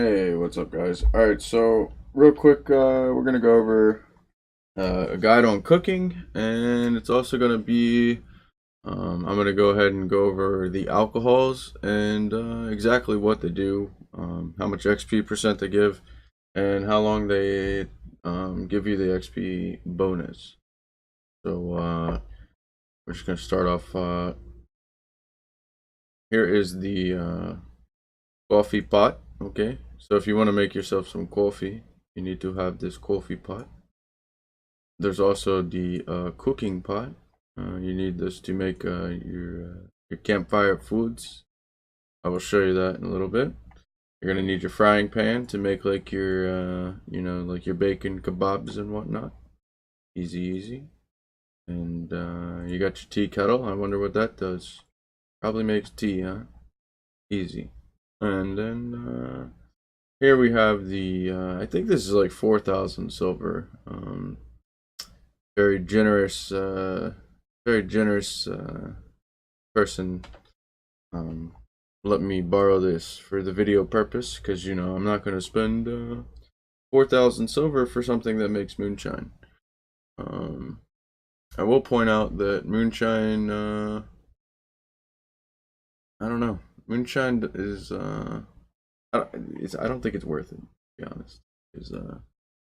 Hey, what's up, guys? All right, so real quick, we're gonna go over a guide on cooking, and it's also gonna be I'm gonna go ahead and go over the alcohols and exactly what they do, how much XP percent they give, and how long they give you the XP bonus. So we're just gonna start off. Here is the coffee pot. Okay, so if you want to make yourself some coffee, you need to have this coffee pot. There's also the cooking pot. You need this to make your campfire foods. I will show you that in a little bit. You're gonna need your frying pan to make like your like your bacon kebabs and whatnot. Easy, easy. And you got your tea kettle. I wonder what that does. Probably makes tea, huh? Easy. And then here we have the I think this is like 4,000 silver. Very generous, very generous person let me borrow this for the video purpose, because I'm not going to spend 4,000 silver for something that makes moonshine. I will point out that moonshine, I don't know, moonshine is I don't think it's worth it, to be honest. Because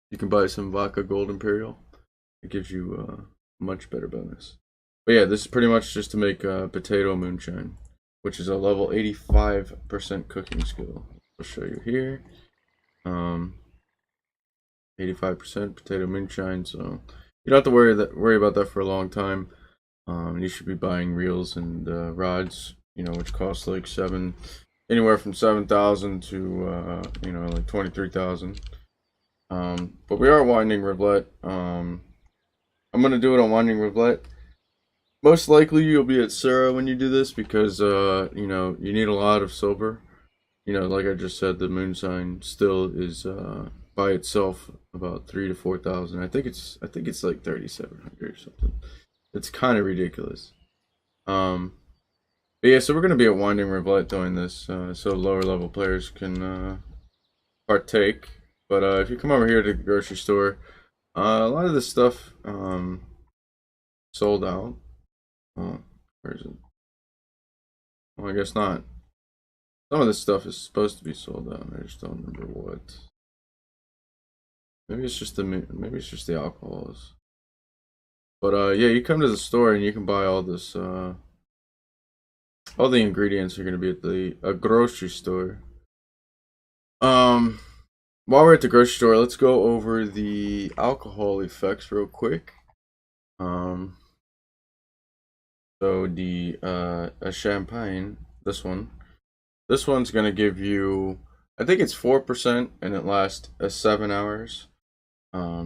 you can buy some vodka gold imperial. It gives you a much better bonus. But yeah, this is pretty much just to make potato moonshine, which is a level 85% cooking skill. I'll show you here. 85% potato moonshine, so you don't have to worry about that for a long time. You should be buying reels and rods, which cost like anywhere from 7,000 to like 23,000. But we are winding rivulet. I'm gonna do it on winding rivulet. Most likely you'll be at Sarah when you do this, because you need a lot of silver. Like I just said, the moon sign still is by itself about 3 to 4,000. I think it's like 3,700 or something. It's kind of ridiculous. But yeah, so we're gonna be at Winding Rivulet doing this, so lower level players can partake. But if you come over here to the grocery store, a lot of this stuff sold out. Oh, where is it? Well, I guess not. Some of this stuff is supposed to be sold out. I just don't remember what. Maybe it's just the alcohols. But yeah, you come to the store and you can buy all this. All the ingredients are gonna be at the a grocery store. Um, while we're at the grocery store, let's go over the alcohol effects real quick. Um, so the a champagne, this one's gonna give you, I think it's 4%, and it lasts 7 hours.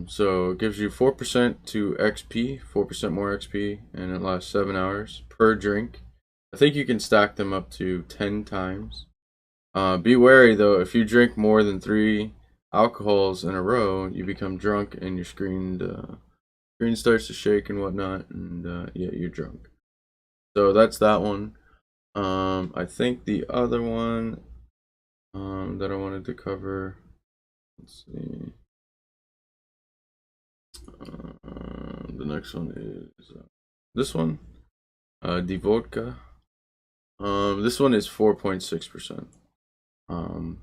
So it gives you 4% to XP, 4% more XP, and it lasts 7 hours per drink. I think you can stack them up to 10 times. Be wary though, if you drink more than 3 alcohols in a row, you become drunk and your screen starts to shake and whatnot, and yeah, you're drunk. So that's that one. I think the other one that I wanted to cover, let's see. The next one is this one, the vodka. This one is 4.6%. And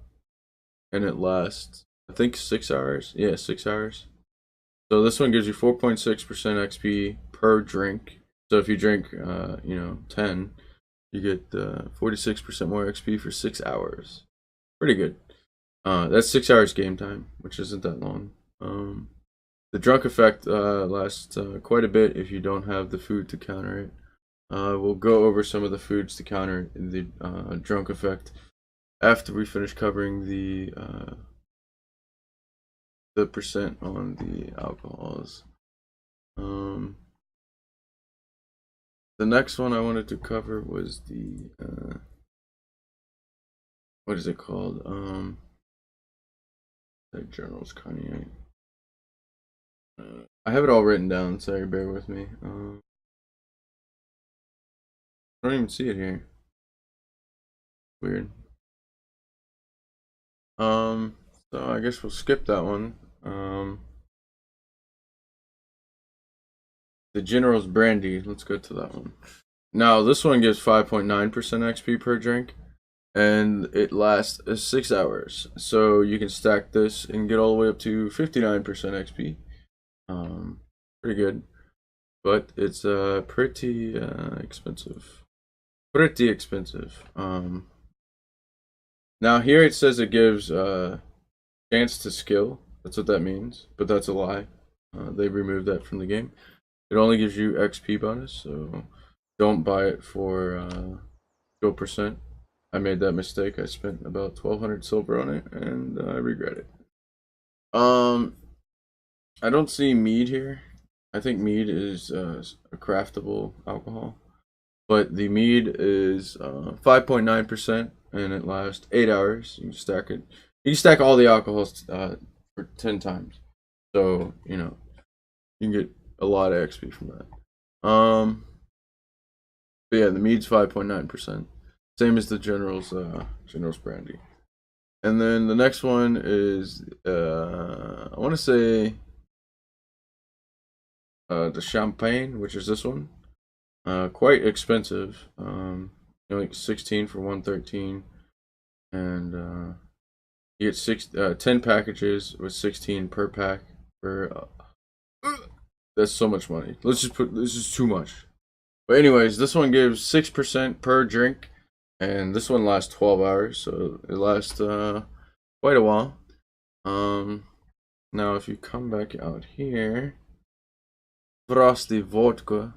it lasts, I think, 6 hours. Yeah, 6 hours. So this one gives you 4.6% XP per drink. So if you drink, 10, you get 46% more XP for 6 hours. Pretty good. That's 6 hours game time, which isn't that long. The drunk effect lasts quite a bit if you don't have the food to counter it. We'll go over some of the foods to counter the drunk effect after we finish covering the percent on the alcohols. The next one I wanted to cover was the what is it called? That journal's cognac. I have it all written down. Sorry, bear with me. I don't even see it here. Weird. So I guess we'll skip that one. The General's Brandy. Let's go to that one. Now this one gives 5.9% XP per drink, and it lasts 6 hours. So you can stack this and get all the way up to 59% XP. Pretty good, but it's pretty expensive. Pretty expensive. Now here it says it gives chance to skill. That's what that means, but that's a lie. They removed that from the game. It only gives you XP bonus, so don't buy it for skill percent. I made that mistake. I spent about 1,200 silver on it, and I regret it. I don't see mead here. I think mead is a craftable alcohol, but the mead is 5.9%, and it lasts 8 hours. You can stack it. You can stack all the alcohols for 10 times, so you know you can get a lot of XP from that. But yeah, the mead's 5.9%, same as the General's Brandy. And then the next one is I want to say the champagne, which is this one. Quite expensive. Like 16 for 113, and you get 10 packages with 16 per pack. For that's so much money. This is too much. But anyways, this one gives 6% per drink, and this one lasts 12 hours, so it lasts quite a while. Now if you come back out here, Frosty Vodka.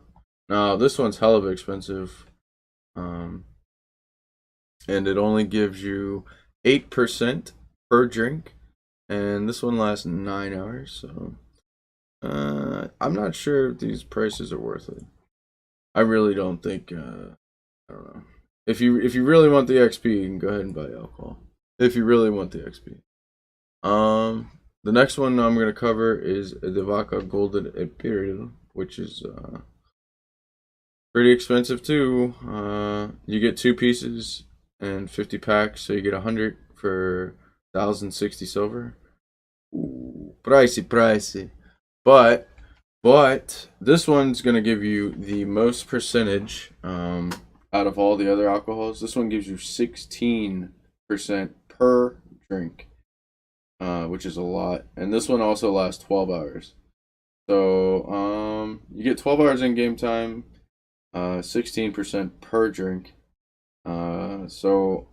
Now this one's hell of expensive, and it only gives you 8% per drink, and this one lasts 9 hours. So I'm not sure if these prices are worth it. I really don't think. I don't know. If you really want the XP, you can go ahead and buy alcohol. If you really want the XP. The next one I'm gonna cover is the Vaca Golden Imperial, which is pretty expensive too. You get 2 pieces and 50 packs, so you get 100 for 1,060 silver. Ooh, pricey. But this one's gonna give you the most percentage out of all the other alcohols. This one gives you 16% per drink, which is a lot. And this one also lasts 12 hours. So you get 12 hours in game time, 16% per drink. So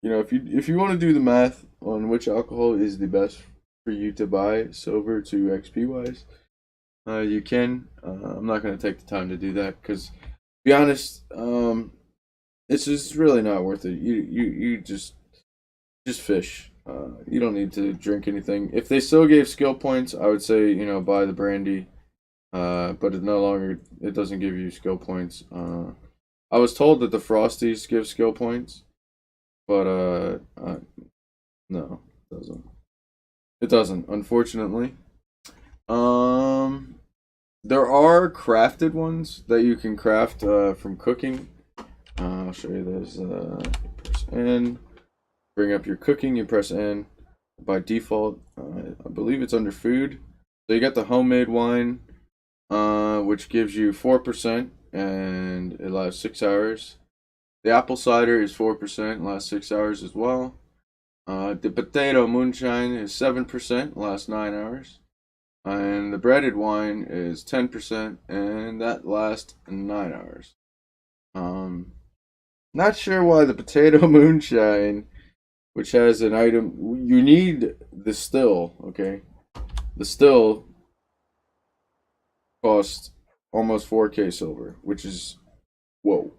you know, if you want to do the math on which alcohol is the best for you to buy silver to XP wise, you can. I'm not going to take the time to do that because, to be honest, it's just really not worth it. You just fish. You don't need to drink anything. If they still gave skill points, I would say buy the brandy. But it doesn't give you skill points. I was told that the Frosties give skill points, but no, it doesn't. It doesn't, unfortunately. There are crafted ones that you can craft from cooking. I'll show you those. Press N. Bring up your cooking. You press N. By default, I believe it's under food. So you got the homemade wine, which gives you 4%, and it lasts 6 hours. The apple cider is 4%, lasts 6 hours as well. The potato moonshine is 7%, lasts 9 hours. And the breaded wine is 10%, and that lasts 9 hours. Not sure why the potato moonshine, which has an item, you need the still, okay? The still costs almost 4k silver, which is, whoa.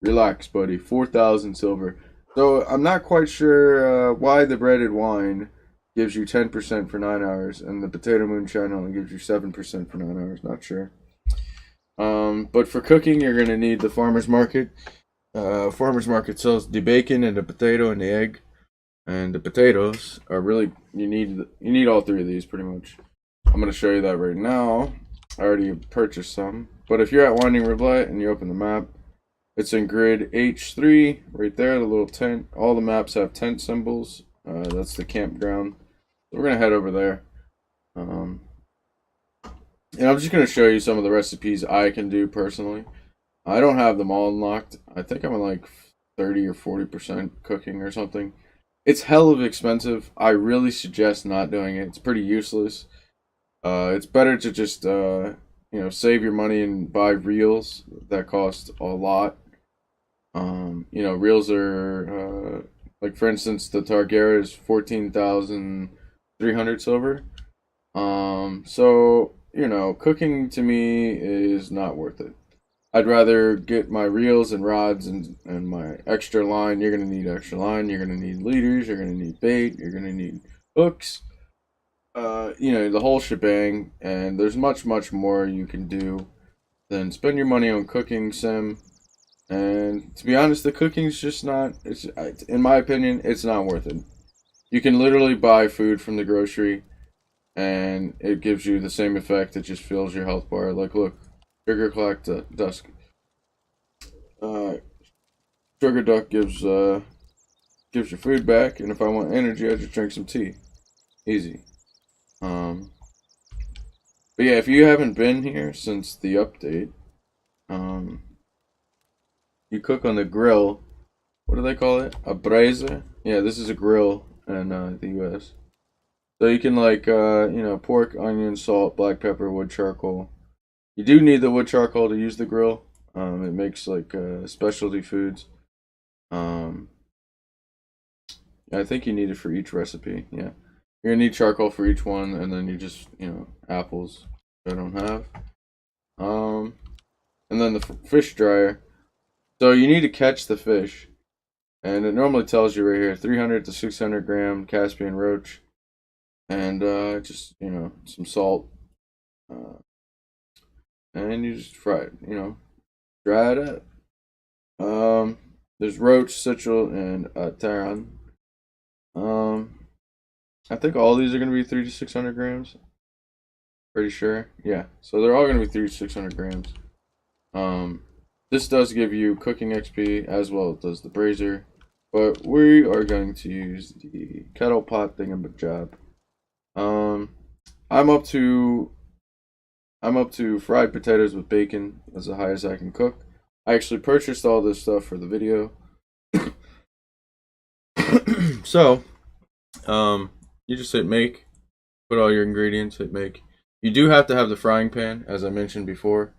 Relax, buddy, 4,000 silver. So I'm not quite sure why the breaded wine gives you 10% for 9 hours, and the potato moonshine only gives you 7% for 9 hours. Not sure. But for cooking, you're gonna need the farmer's market. Farmer's market sells the bacon and the potato and the egg, and the potatoes are really you need all 3 of these pretty much. I'm gonna show you that right now. I already purchased some, but if you're at Winding Rivulet and you open the map, It's in grid H3 right there, the little tent. All the maps have tent symbols. That's the campground. So we're gonna head over there. And I'm just gonna show you some of the recipes I can do personally. I don't have them all unlocked. I think I'm at like 30 or 40% cooking or something. It's hell of expensive. I really suggest not doing it. It's pretty useless. It's better to just save your money and buy reels that cost a lot. Reels are like, for instance, the Targaryen is 14,300 silver. So cooking to me is not worth it. I'd rather get my reels and rods and my extra line. You're gonna need extra line. You're gonna need leaders. You're gonna need bait. You're gonna need hooks. The whole shebang. And there's much more you can do than spend your money on cooking sim. And to be honest, the cooking's just not. In my opinion, it's not worth it. You can literally buy food from the grocery, and it gives you the same effect. It just fills your health bar. Like, look. Sugar Clock Dusk. Sugar Duck gives your food back, and if I want energy, I just drink some tea. Easy. But yeah, if you haven't been here since the update, you cook on the grill. What do they call it? A braise? Yeah, this is a grill in the U.S. So you can pork, onion, salt, black pepper, wood charcoal. You do need the wood charcoal to use the grill. It makes specialty foods. I think you need it for each recipe. Yeah, you're gonna need charcoal for each one, and then you just apples. I don't have. And then the fish dryer. So you need to catch the fish, and it normally tells you right here 300 to 600 gram Caspian roach, and just some salt. And you just fry it, dry it up. There's roach, citral, and taran. I think all these are gonna be 300 to 600 grams. Pretty sure, yeah. So they're all gonna be 300 to 600 grams. This does give you cooking XP as well as does the brazier, but we are going to use the kettle pot thingamajab. I'm up to fried potatoes with bacon as the highest I can cook. I actually purchased all this stuff for the video. So, you just hit make, put all your ingredients, hit make. You do have to have the frying pan, as I mentioned before.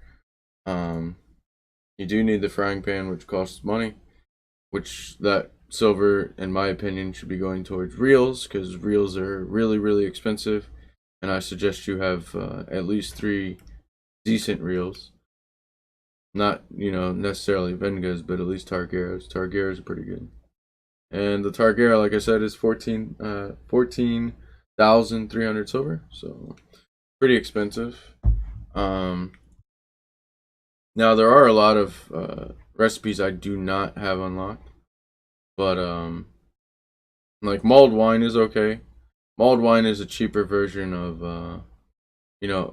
You do need the frying pan, which costs money, which that silver, in my opinion, should be going towards reels, because reels are really expensive. And I suggest you have at least 3 decent reels. Not, necessarily Vengas, but at least Targaryens. Targaryens are pretty good. And the Targaryen, like I said, is 14,300 silver. So, pretty expensive. Now, there are a lot of recipes I do not have unlocked. But, like mulled wine is okay. Mulled wine is a cheaper version of,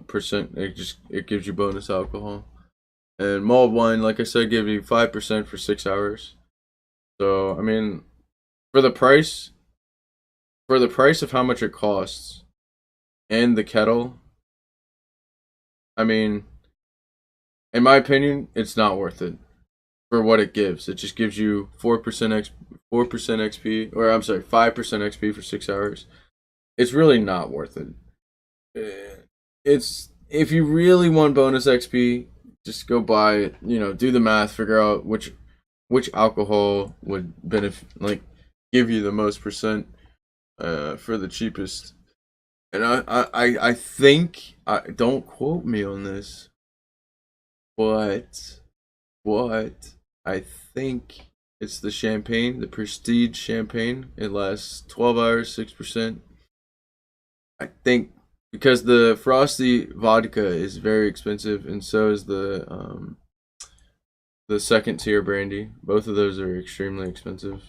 percent. It gives you bonus alcohol. And mulled wine, like I said, gives you 5% for 6 hours. So, I mean, for the price of how much it costs and the kettle, I mean, in my opinion, it's not worth it for what it gives. It just gives you 4% XP, or I'm sorry, 5% XP for 6 hours. It's really not worth it. It's, if you really want bonus XP, just go buy it. Do the math, figure out which alcohol would give you the most percent for the cheapest. And I think, don't quote me on this, but I think it's the champagne, the Prestige champagne. It lasts 12 hours, 6%. I think because the frosty vodka is very expensive, and so is the second tier brandy. Both of those are extremely expensive,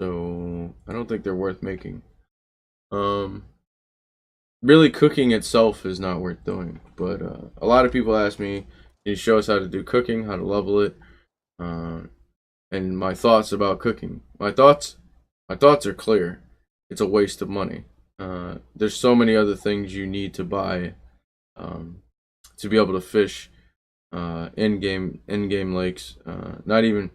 so I don't think they're worth making. Really, cooking itself is not worth doing, but a lot of people ask me, can you show us how to do cooking, how to level it? and my thoughts about cooking. My thoughts are clear. It's a waste of money. There's so many other things you need to buy to be able to fish in-game lakes. Not even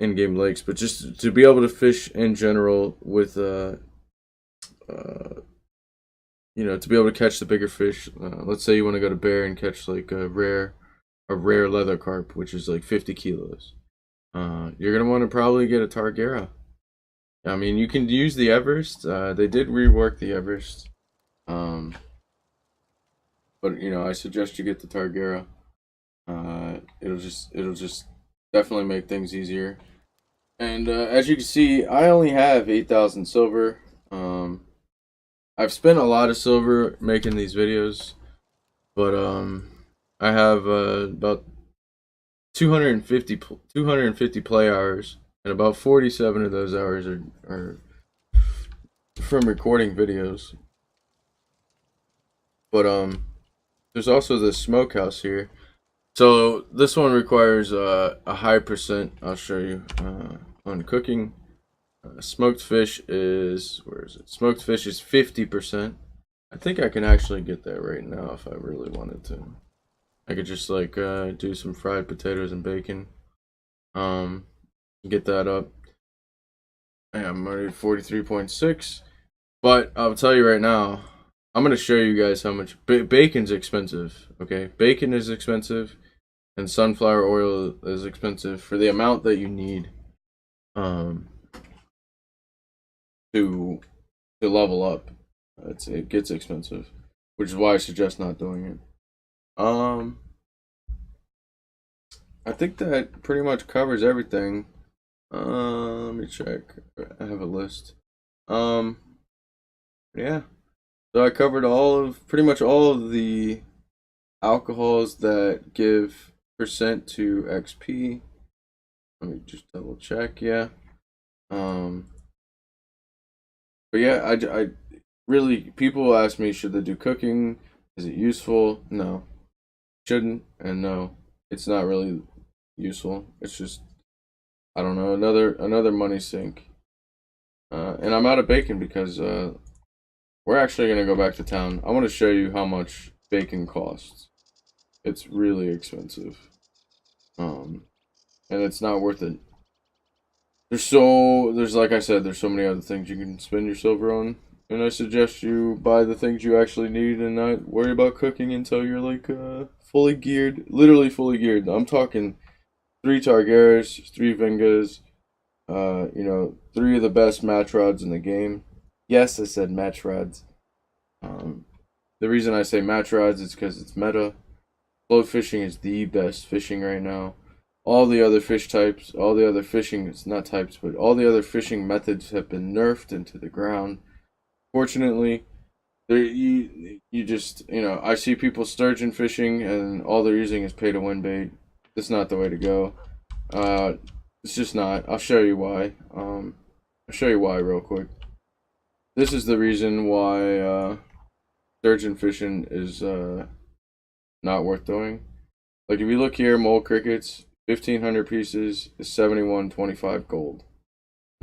in-game lakes, but just to be able to fish in general with to be able to catch the bigger fish. Let's say you want to go to Bear and catch like a rare leather carp, which is like 50 kilos. You're gonna want to probably get a Targera. I mean, you can use the Everest. They did rework the Everest, but I suggest you get the Targera. It'll just definitely make things easier. And as you can see, I only have 8,000 silver. I've spent a lot of silver making these videos, but I have about 250 play hours, and about 47 of those hours are from recording videos. But there's also the smokehouse here. So this one requires a high percent. I'll show you on cooking. Smoked fish is, where is it? Smoked fish is 50%. I think I can actually get that right now if I really wanted to. I could just like do some fried potatoes and bacon. Get that up. I'm already 43.6. But I'll tell you right now, I'm gonna show you guys how much bacon's expensive. Okay, bacon is expensive, and sunflower oil is expensive for the amount that you need. To level up. It gets expensive, which is why I suggest not doing it. I think that pretty much covers everything. Let me check. I have a list. Yeah. So I covered pretty much all of the alcohols that give percent to XP. Let me just double check. Yeah. But yeah, I really, people ask me, should they do cooking? Is it useful? No, shouldn't, and no, it's not really useful. It's just, I don't know, another money sink. And I'm out of bacon because we're actually gonna go back to town. I want to show you how much bacon costs. It's really expensive, and it's not worth it. There's like I said, there's so many other things you can spend your silver on, and I suggest you buy the things you actually need and not worry about cooking until you're like fully geared, literally fully geared. I'm talking 3 Targeras, 3 Vengas, 3 of the best match rods in the game. Yes, I said match rods. The reason I say match rods is because it's meta. Float fishing is the best fishing right now. All the other fish types, all the other fishing, it's not types, but all the other fishing methods have been nerfed into the ground. Fortunately, you just, I see people sturgeon fishing and all they're using is pay to win bait. That's not the way to go. It's just not. I'll show you why. I'll show you why real quick. This is the reason why sturgeon fishing is not worth doing. Like if you look here, mole crickets, 1,500 pieces is 71.25 gold.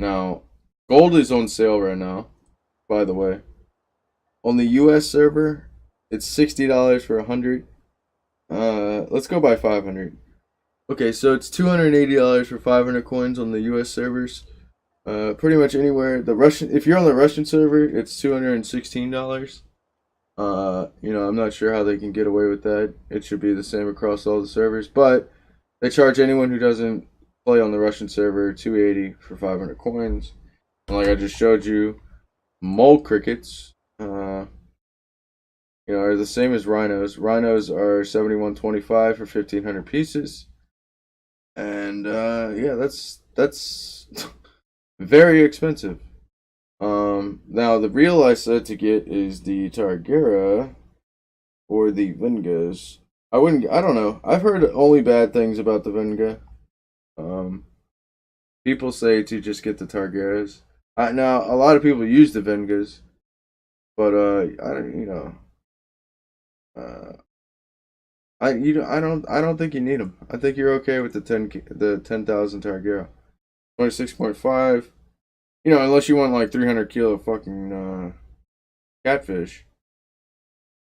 Now, gold is on sale right now, by the way. On the US server, it's $60 for 100. Let's go by 500. Okay, so it's $280 for 500 coins on the US servers. Pretty much anywhere. If you're on the Russian server, it's $216. I'm not sure how they can get away with that. It should be the same across all the servers, but they charge anyone who doesn't play on the Russian server $280 for 500 coins. And like I just showed you, mole crickets, are the same as rhinos. Rhinos are 71.25 for 1,500 pieces, and yeah, that's very expensive. Now the real I said to get is the Targera or the Vengas. I don't know. I've heard only bad things about the Venga. People say to just get the Targeras. Now a lot of people use the Vengas, but I don't, I don't think you need them. I think you're okay with the 10,000 Target. 26.5. You know, unless you want like 300 kilo fucking catfish.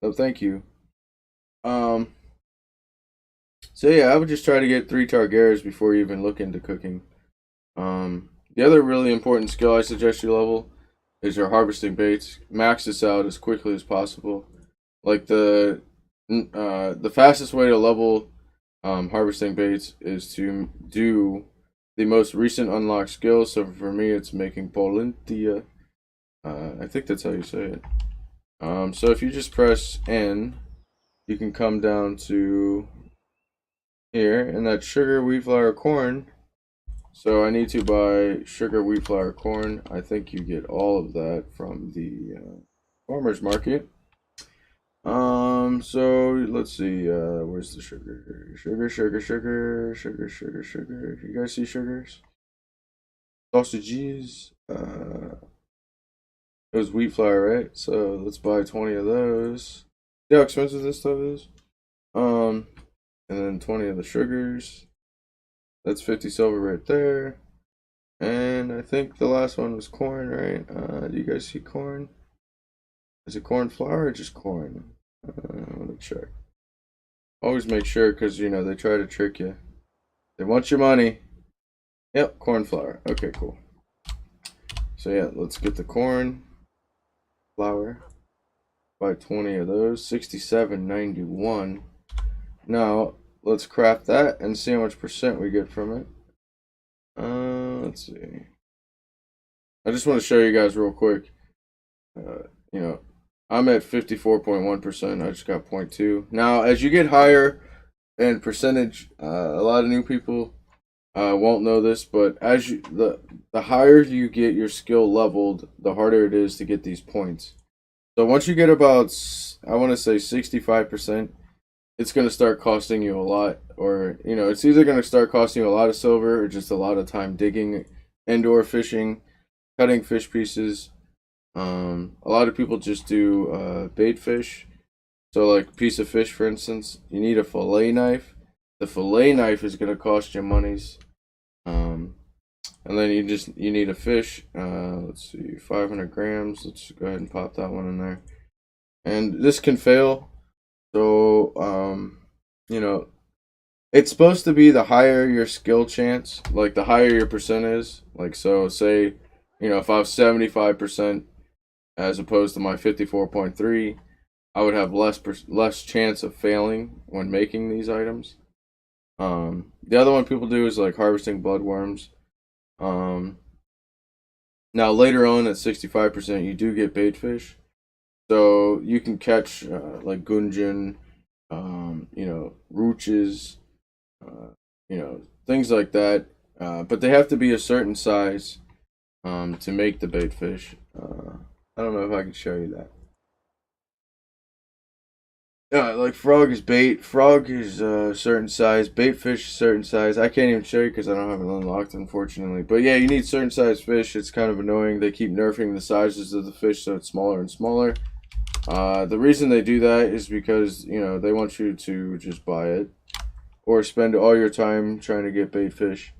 No, thank you. Um, so yeah, I would just try to get 3 Targaras before you even look into cooking. The other really important skill I suggest you level is your harvesting baits. Max this out as quickly as possible. Like the fastest way to level harvesting baits is to do the most recent unlocked skill. So for me, it's making Polintia. I think that's how you say it. So if you just press N, you can come down to here, and that's sugar, wheat flour, corn. So I need to buy sugar, wheat flour, corn. I think you get all of that from the farmer's market. So let's see, where's the sugar? Sugar. You guys see sugars? Sausages. It was wheat flour, right? So let's buy 20 of those. See how expensive this stuff is? And then 20 of the sugars. That's 50 silver right there. And I think the last one was corn, right? Do you guys see corn? Is it corn flour or just corn? Let me check. Always make sure because, you know, they try to trick you. They want your money. Yep, corn flour. Okay, cool. So yeah, let's get the corn flour. Buy 20 of those. 67.91. Now, let's craft that and see how much percent we get from it. Let's see. I just want to show you guys real quick. You know, I'm at 54.1%. I just got 0.2. Now, as you get higher in percentage, a lot of new people won't know this, but as the higher you get your skill leveled, the harder it is to get these points. So once you get about, I want to say 65%, it's going to start costing you a lot, or, you know, it's either going to start costing you a lot of silver or just a lot of time digging, indoor fishing, cutting fish pieces. A lot of people just do bait fish. So like piece of fish, for instance, you need a fillet knife. The fillet knife is going to cost you monies. And then you need a fish. Let's see, 500 grams. Let's go ahead and pop that one in there. And this can fail. So, you know, it's supposed to be the higher your skill chance, like the higher your percent is. Like, so say, you know, if I was 75% as opposed to my 54.3, I would have less chance of failing when making these items. The other one people do is like harvesting bloodworms. Now later on at 65%, you do get baitfish. So you can catch like gungeon, you know, roaches, you know, things like that. But they have to be a certain size to make the baitfish. I don't know if I can show you that. Yeah, like frog is bait. Frog is a certain size. Baitfish is certain size. I can't even show you because I don't have it unlocked, unfortunately. But yeah, you need certain size fish. It's kind of annoying. They keep nerfing the sizes of the fish so it's smaller and smaller. The reason they do that is because, you know, they want you to just buy it or spend all your time trying to get bait fish.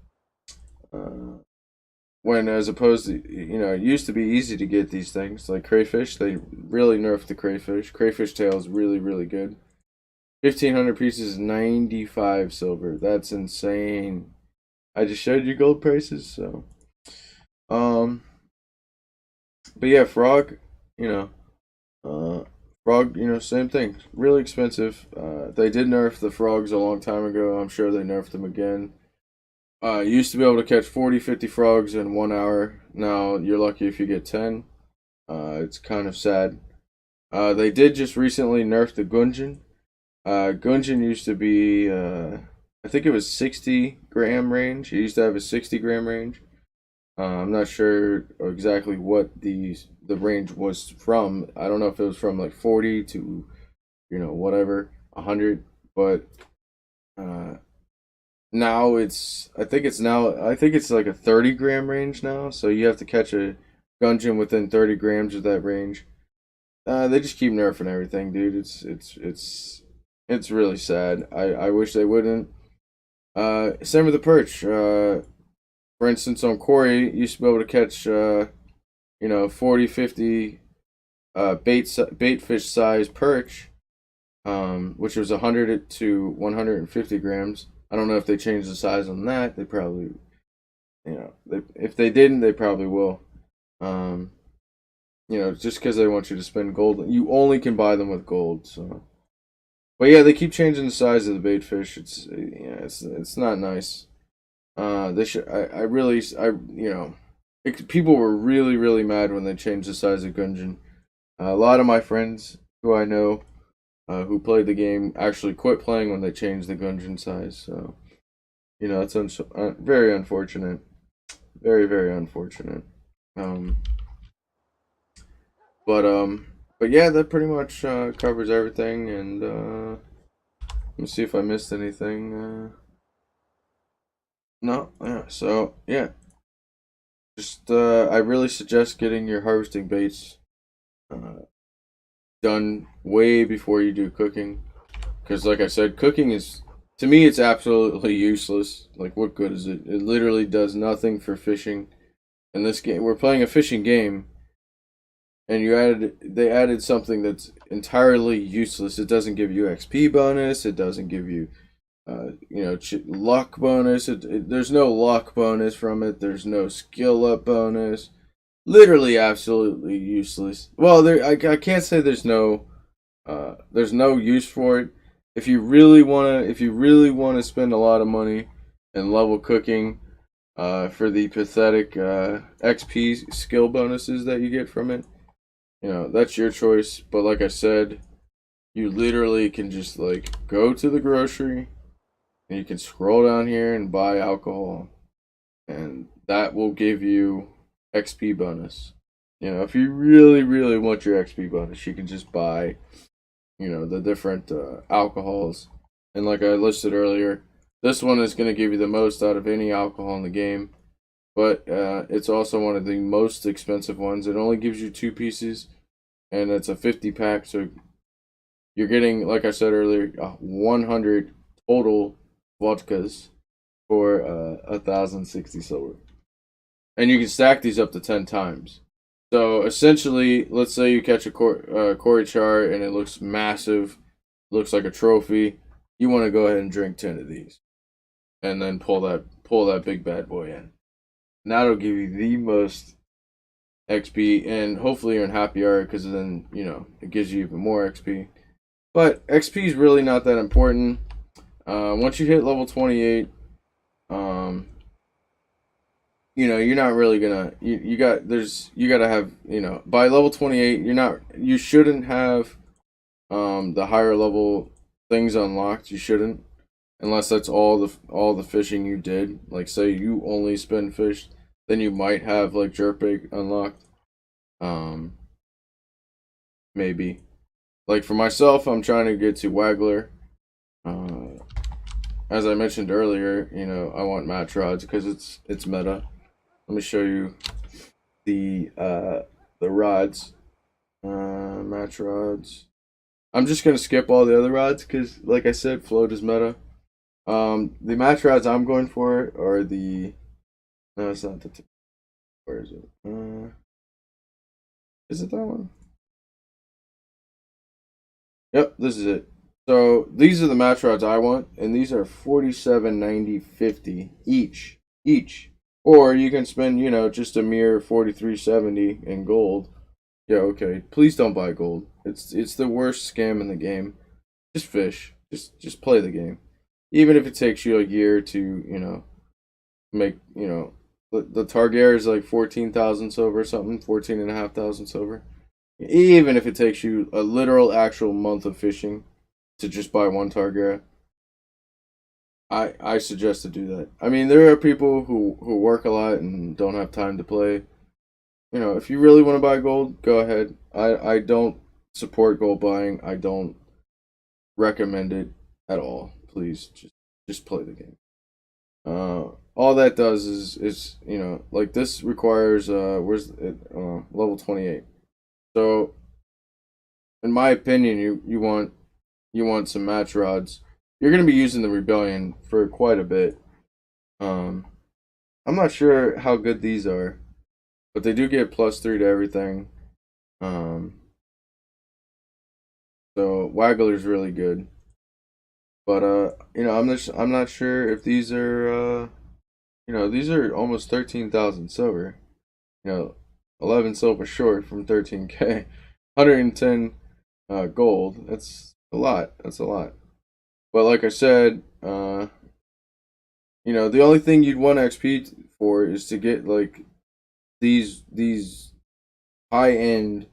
When as opposed to, you know, it used to be easy to get these things like crayfish. They really nerfed the crayfish. Crayfish tail is really, really good. 1,500 pieces, 95 silver. That's insane. I just showed you gold prices, so. Um, but yeah, frog, you know, frog, you know, same thing. Really expensive. They did nerf the frogs a long time ago. I'm sure they nerfed them again. You used to be able to catch 40, 50 frogs in 1 hour. Now you're lucky if you get 10. It's kind of sad. They did just recently nerf the gungeon. Gungeon used to be, I think it was 60 gram range. It used to have a 60 gram range. I'm not sure exactly what the range was from. I don't know if it was from like 40 to, you know, whatever, 100. But now I think it's like a 30 gram range now. So you have to catch a gungeon within 30 grams of that range. They just keep nerfing everything, dude. It's It's really sad. I wish they wouldn't. Same with the perch. For instance, on Corey, you used to be able to catch, 40, 50 bait fish size perch, which was 100 to 150 grams. I don't know if they changed the size on that. They probably, if they didn't, they probably will. Um, just because they want you to spend gold, you only can buy them with gold. So, but yeah, they keep changing the size of the bait fish. It's not nice. They should. I really, people were really really mad when they changed the size of Gungeon. A lot of my friends who I know, who played the game, actually quit playing when they changed the Gungeon size. So, it's very unfortunate. Very very unfortunate. Um, but yeah, that pretty much covers everything. And let me see if I missed anything. No, yeah. So yeah, just I really suggest getting your harvesting baits uh, done way before you do cooking, because like I said, cooking is, to me, it's absolutely useless. Like, what good is it? It literally does nothing for fishing. In this game, we're playing a fishing game, and they added something that's entirely useless. It doesn't give you XP bonus. It doesn't give you luck bonus. There's no luck bonus from it. There's no skill up bonus. Literally, absolutely useless. Well, I can't say there's no use for it. If you really wanna spend a lot of money and level cooking, for the pathetic XP skill bonuses that you get from it, that's your choice. But like I said, you literally can just like go to the grocery and you can scroll down here and buy alcohol, and that will give you XP bonus. If you really, really want your XP bonus, you can just buy, the different alcohols. And like I listed earlier, this one is going to give you the most out of any alcohol in the game, but it's also one of the most expensive ones. It only gives you 2 pieces, and it's a 50 pack, so you're getting, like I said earlier, 100 total vodkas for 1,060 silver. And you can stack these up to 10 times. So essentially, let's say you catch a Cory char and it looks massive, looks like a trophy. You want to go ahead and drink 10 of these, and then pull that big bad boy in. And that'll give you the most XP, and hopefully you're in happy hour, because then it gives you even more XP. But XP is really not that important. Once you hit level 28, you're not really gonna, you gotta have, by level 28, you shouldn't have the higher level things unlocked. You shouldn't, unless that's all the fishing you did. Like, say you only spin fish, then you might have like jerkbait unlocked. Maybe. Like for myself, I'm trying to get to Waggler. As I mentioned earlier, I want match rods because it's meta. Let me show you the rods. Match rods. I'm just gonna skip all the other rods because, like I said, float is meta. The match rods I'm going for are the. No, it's not the. Where is it? Is it that one? Yep, this is it. So these are the match rods I want, and these are 47.90.50 each. Or you can spend, just a mere 43.70 in gold. Yeah, okay. Please don't buy gold. It's the worst scam in the game. Just fish. Just play the game. Even if it takes you a year to, make, the Target is like 14,000 silver or something, 14,500 silver. Even if it takes you a literal actual month of fishing to just buy one Target, I suggest to do that. I mean, there are people who work a lot and don't have time to play. If you really want to buy gold, go ahead. I don't support gold buying. I don't recommend it at all. Please just play the game. All that does is like this requires where's it, level 28. So in my opinion, you you want some match rods. You're going to be using the Rebellion for quite a bit. I'm not sure how good these are, but they do get +3 to everything. So Waggler's really good. But I'm not sure if these are these are almost 13,000 silver. 11 silver short from 13k. 110 gold. That's a lot. That's a lot. But like I said, the only thing you'd want XP for is to get like these high end,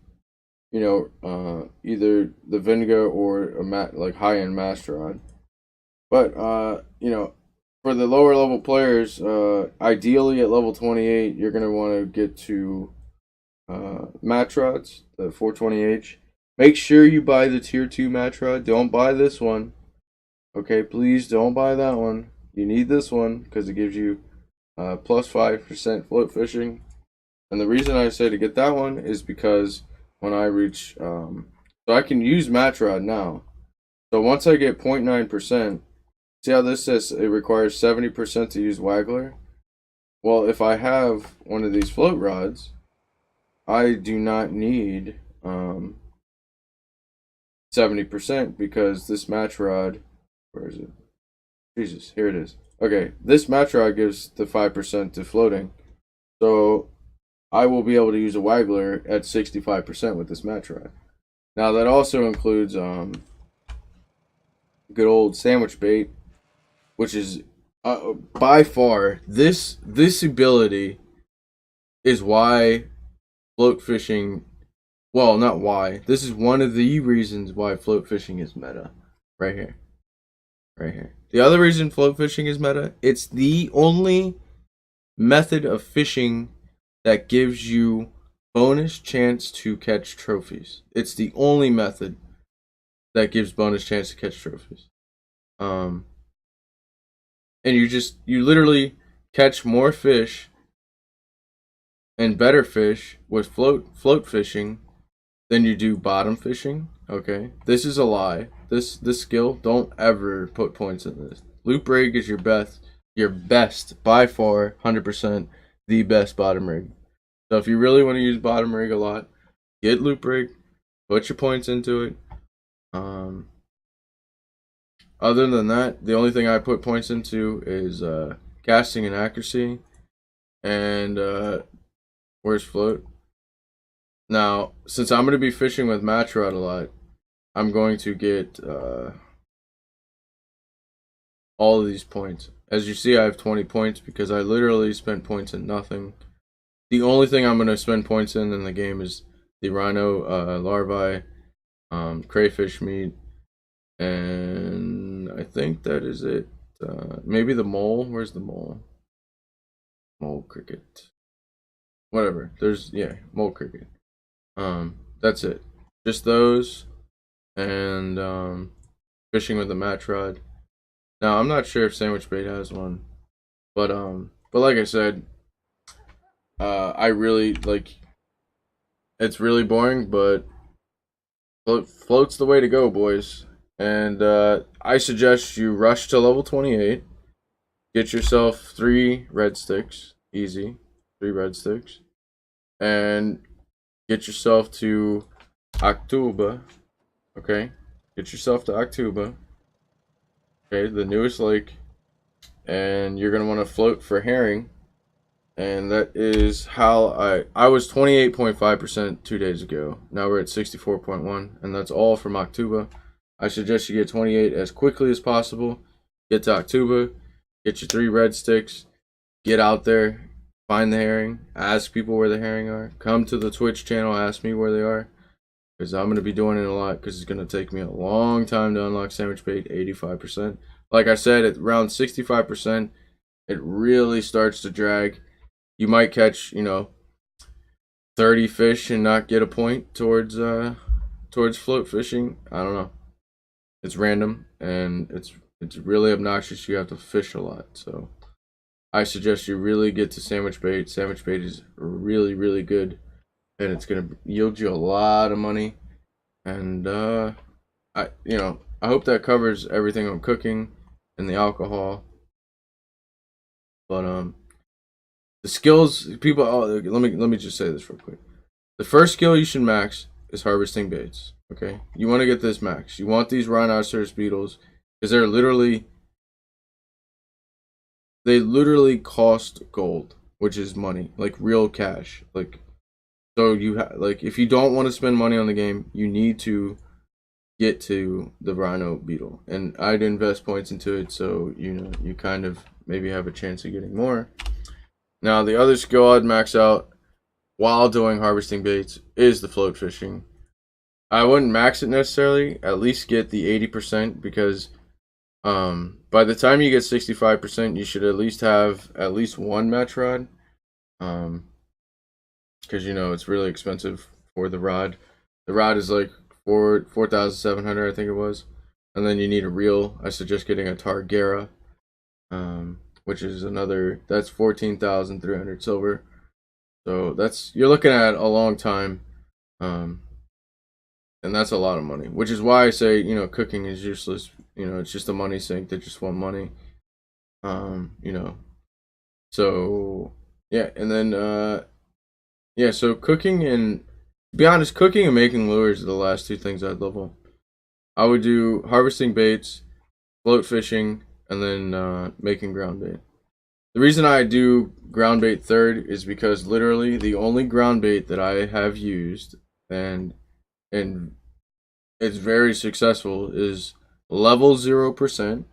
either the Venga or like high end Master Rod. But for the lower level players, ideally at level 28, you're gonna want to get to match rods, the 420H. Make sure you buy the tier 2 match rod. Don't buy this one. Okay, please don't buy that one. You need this one because it gives you +5% float fishing. And the reason I say to get that one is because when I reach, so I can use match rod now. So once I get 0.9%, see how this says it requires 70% to use Waggler? Well, if I have one of these float rods, I do not need 70% because this match rod, where is it? Jesus, here it is. Okay, this match rod gives the 5% to floating. So I will be able to use a Waggler at 65% with this match rod. Now that also includes good old sandwich bait, which is by far this ability is why float fishing, well, not why, this is one of the reasons why float fishing is meta. Right here. The other reason float fishing is meta, it's the only method of fishing that gives you bonus chance to catch trophies. It's the only method that gives bonus chance to catch trophies. And you literally catch more fish and better fish with float fishing than you do bottom fishing. Okay, this is a lie. This skill, don't ever put points in this. Loop rig is your best by far, 100% the best bottom rig. So if you really want to use bottom rig a lot, get loop rig, put your points into it. Other than that, the only thing I put points into is casting and accuracy, and where's float? Now, since I'm going to be fishing with match rod a lot, I'm going to get all of these points. As you see, I have 20 points because I literally spent points in nothing. The only thing I'm going to spend points in the game is the rhino larvae, crayfish meat, and I think that is it. Maybe the mole. Where's the mole? Mole cricket. Whatever. There's, yeah, mole cricket. That's it. Just those, and fishing with the match rod. Now I'm not sure if sandwich bait has one, but like I said, I really like. It's really boring, but float's the way to go, boys. And I suggest you rush to level 28. Get yourself 3 red sticks, easy, 3 red sticks, and get yourself to Octuba. Okay, get yourself to Octuba. Okay, the newest lake, and you're gonna want to float for herring. And that is how I was 28.5% 2 days ago. Now we're at 64.1, and that's all from Octuba. I suggest you get 28 as quickly as possible. Get to Octuba, get your 3 red sticks, get out there, find the herring, ask people where the herring are. Come to the Twitch channel, ask me where they are, because I'm going to be doing it a lot, because it's going to take me a long time to unlock sandwich bait, 85%. Like I said, at around 65%, it really starts to drag. You might catch, 30 fish and not get a point towards float fishing. I don't know. It's random, and it's really obnoxious. You have to fish a lot. So I suggest you really get to sandwich bait. Sandwich bait is really, really good, and it's gonna yield you a lot of money. And I'm I hope that covers everything on cooking and the alcohol. But the skills people. Oh, let me just say this real quick. The first skill you should max is harvesting baits. Okay, you want to get this max. You want these rhinoceros beetles because they literally cost gold, which is money, like real cash. Like, so like if you don't want to spend money on the game, you need to get to the rhino beetle, and I'd invest points into it, so you know you kind of maybe have a chance of getting more. Now the other skill I'd max out while doing harvesting baits is the float fishing. I wouldn't max it necessarily, at least get the 80%, because by the time you get 65%, you should at least have at least one match rod. Because you know it's really expensive for the rod. The rod is like 4,700, I think it was. And then you need a reel. I suggest getting a Targera, which is that's 14,300 silver. So you're looking at a long time. And that's a lot of money, which is why I say, you know, cooking is useless. You know, it's just a money sink. They just want money. You know, so yeah, and then yeah, so cooking and, to be honest, cooking and making lures are the last two things I'd level. I would do harvesting baits, float fishing, and then making ground bait. The reason I do ground bait third is because literally the only ground bait that I have used and it's very successful is level 0%.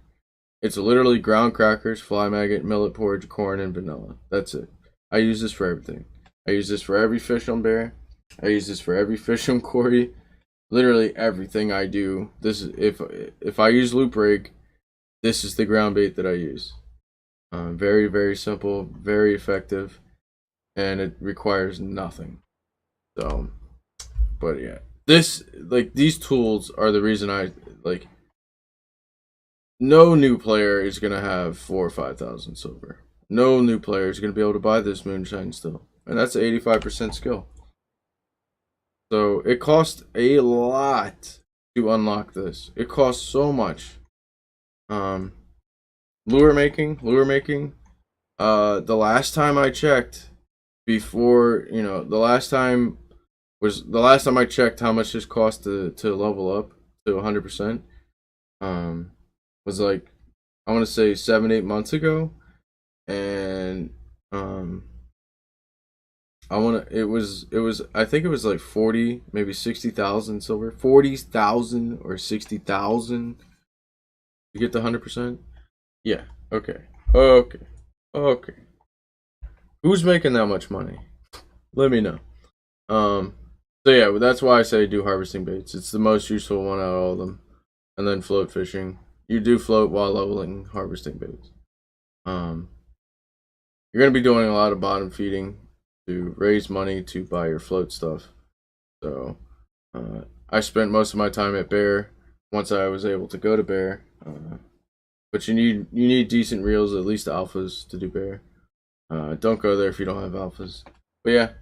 It's literally ground crackers, fly maggot, millet porridge, corn, and vanilla. That's it. I use this for everything. I use this for every fish on bear. I use this for every fish on quarry. Literally everything I do. This is if I use loop rig, this is the ground bait that I use. Very, very simple, very effective, and it requires nothing. So, but yeah, these tools are the reason I like. No new player is gonna have 4,000 or 5,000 silver. No new player is gonna be able to buy this moonshine still, and that's 85% skill. So it costs a lot to unlock this. It costs so much. Lure making. The last time I checked, before the last time I checked how much this cost to level up to 100%. Was like, I want to say 7-8 months ago, and it was I think it was like 40, maybe 60,000 silver, 40,000 or 60,000 to get the 100%. Yeah. Okay. Who's making that much money? Let me know. So yeah, that's why I say do harvesting baits. It's the most useful one out of all of them, and then float fishing. You do float while leveling harvesting baits. You're gonna be doing a lot of bottom feeding to raise money to buy your float stuff. So I spent most of my time at Bear once I was able to go to Bear. But you need decent reels, at least alphas, to do Bear. Don't go there if you don't have alphas. But yeah,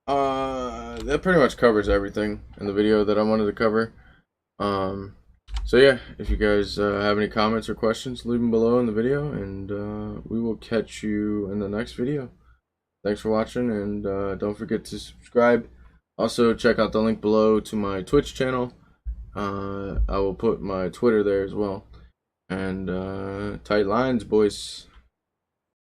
that pretty much covers everything in the video that I wanted to cover. So yeah, if you guys have any comments or questions, leave them below in the video, and we will catch you in the next video. Thanks for watching, and don't forget to subscribe. Also, check out the link below to my Twitch channel. I will put my Twitter there as well. And tight lines, boys.